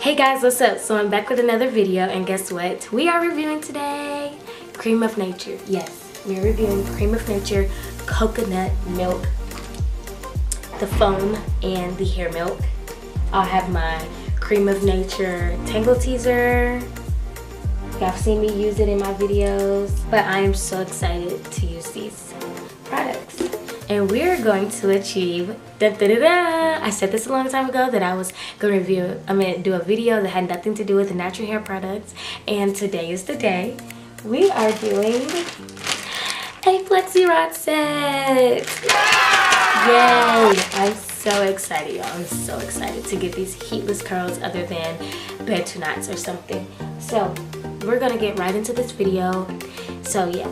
Hey guys, what's up? So I'm back with another video, and guess what? We are reviewing today Creme of Nature. Yes, we're reviewing Creme of Nature coconut milk, the foam and the hair milk. I'll have my Creme of Nature Tangle Teaser. Y'all have seen me use it in my videos, but I am so excited to use these products. And we're going to achieve I said this a long time ago that I was going to do a video that had nothing to do with the natural hair products, and today is the day. We are doing a Perm Rod Set. Yay! I'm so excited, y'all. I'm so excited to get these heatless curls other than bed knots or something. So we're gonna get right into this video. So yeah.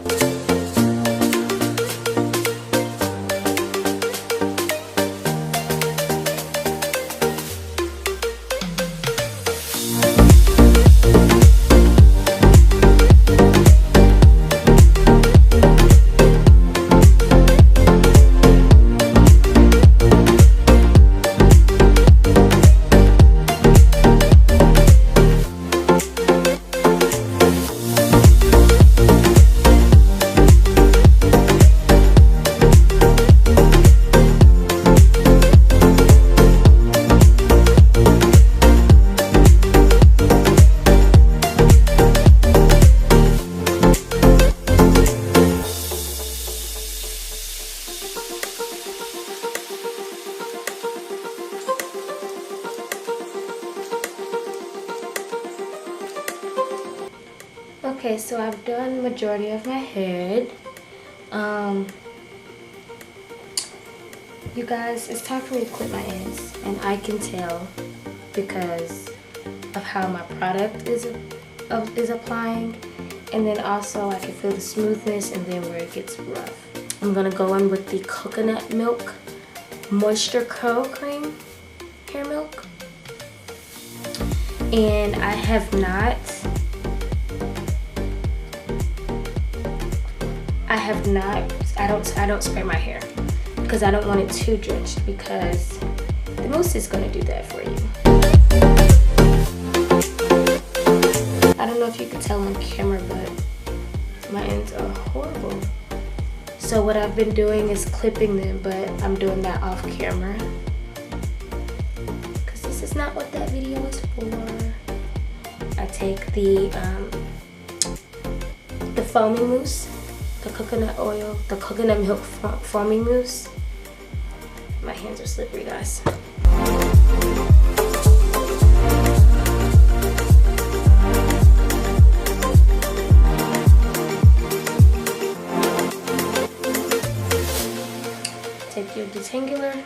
Okay, so I've done majority of my head. You guys, it's time for me to clip my ends, and I can tell because of how my product is applying, and then also I can feel the smoothness and then where it gets rough. I'm gonna go in with the coconut milk moisture curl cream hair milk, and I don't spray my hair because I don't want it too drenched, because the mousse is going to do that for you. I don't know if you can tell on camera, but my ends are horrible. So what I've been doing is clipping them, but I'm doing that off camera because this is not what that video is for. I take the foaming mousse, the coconut oil, the coconut milk foaming mousse. My hands are slippery, guys. Take your detangler.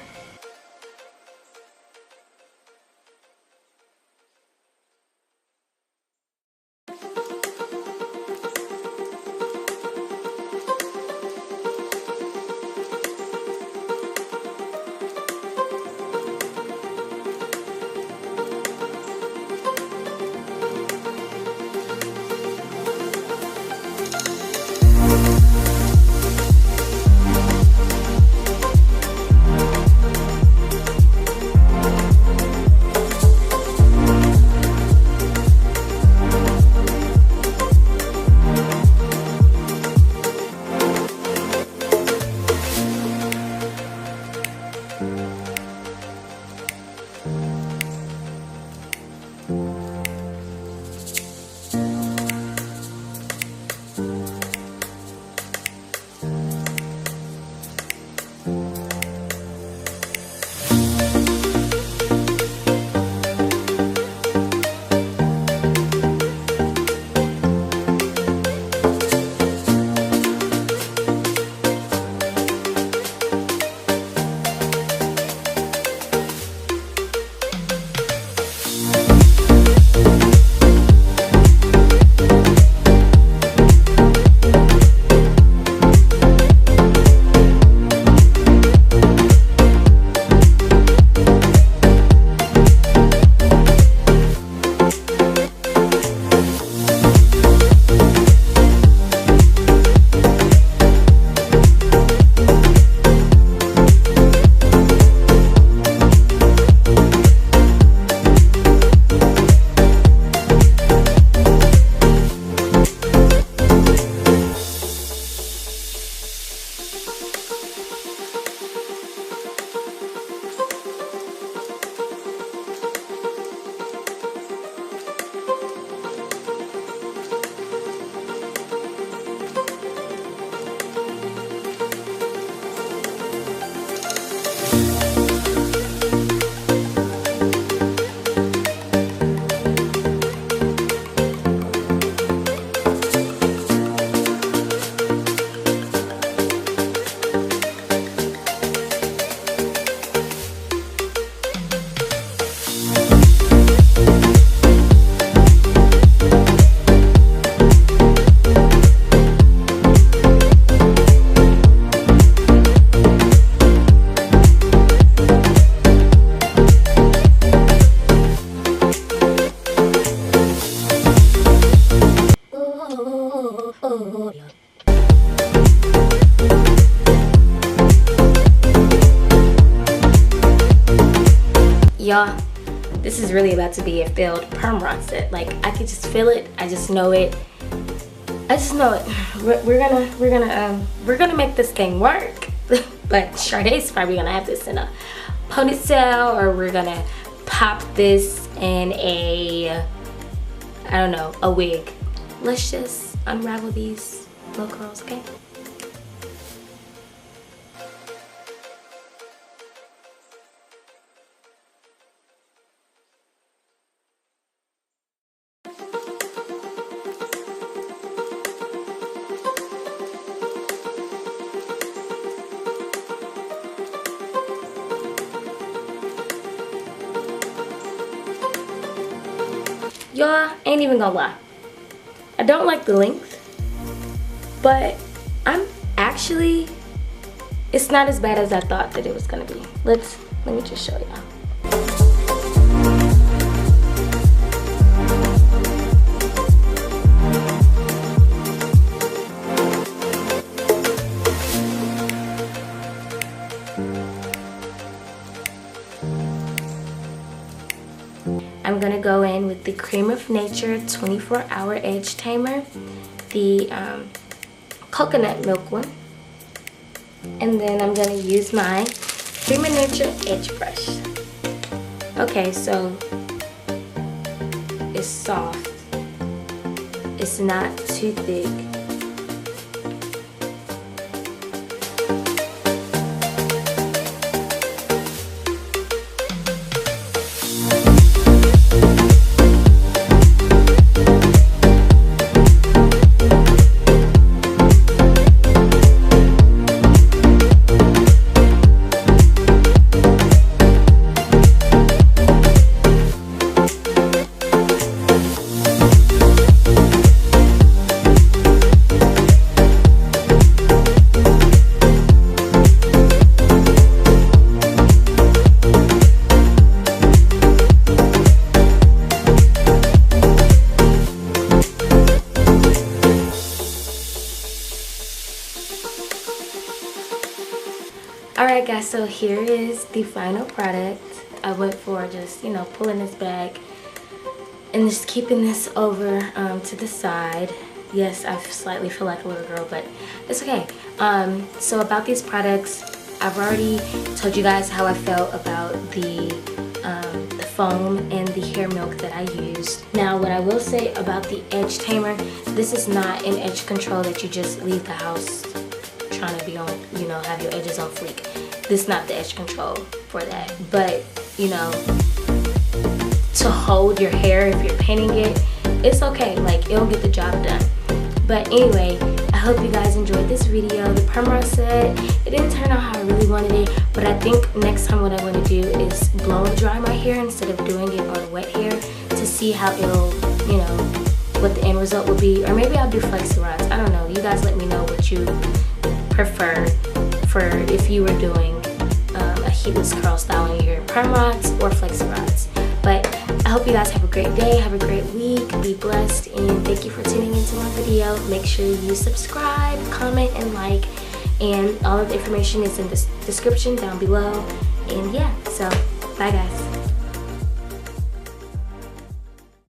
this is really about to be a failed perm rod set. Like, I could just feel it. I just know it. I just know it. We're gonna make this thing work. But Sade's probably gonna have this in a ponytail, or we're gonna pop this in a, I don't know, a wig. Let's just unravel these little curls, okay? Y'all, ain't even gonna lie, I don't like the length, but it's not as bad as I thought that it was gonna be. Let me just show y'all. I'm gonna go in with the Creme of Nature 24-hour edge tamer, the coconut milk one, and then I'm gonna use my Creme of Nature edge brush. Okay, so it's soft, it's not too thick. Alright guys, so here is the final product. I went for just, you know, pulling this back and just keeping this over to the side. Yes, I slightly feel like a little girl, but it's okay. So about these products, I've already told you guys how I felt about the foam and the hair milk that I used. Now, what I will say about the edge tamer, this is not an edge control that you just leave the house trying to be on, you know, have your edges on fleek. This is not the edge control for that. But, you know, to hold your hair if you're pinning it, it's okay. Like, it'll get the job done. But anyway, I hope you guys enjoyed this video. The Perm Rod Set, it didn't turn out how I really wanted it, but I think next time what I'm going to do is blow and dry my hair instead of doing it on wet hair to see how it'll, you know, what the end result will be. Or maybe I'll do flexi rods. I don't know. You guys let me know what you prefer for if you were doing a heatless curl style in your perm rods or flexi rods. But I hope you guys have a great day, have a great week, be blessed, and thank you for tuning into my video. Make sure you subscribe, comment, and like, and all of the information is in the description down below. And yeah, so bye guys.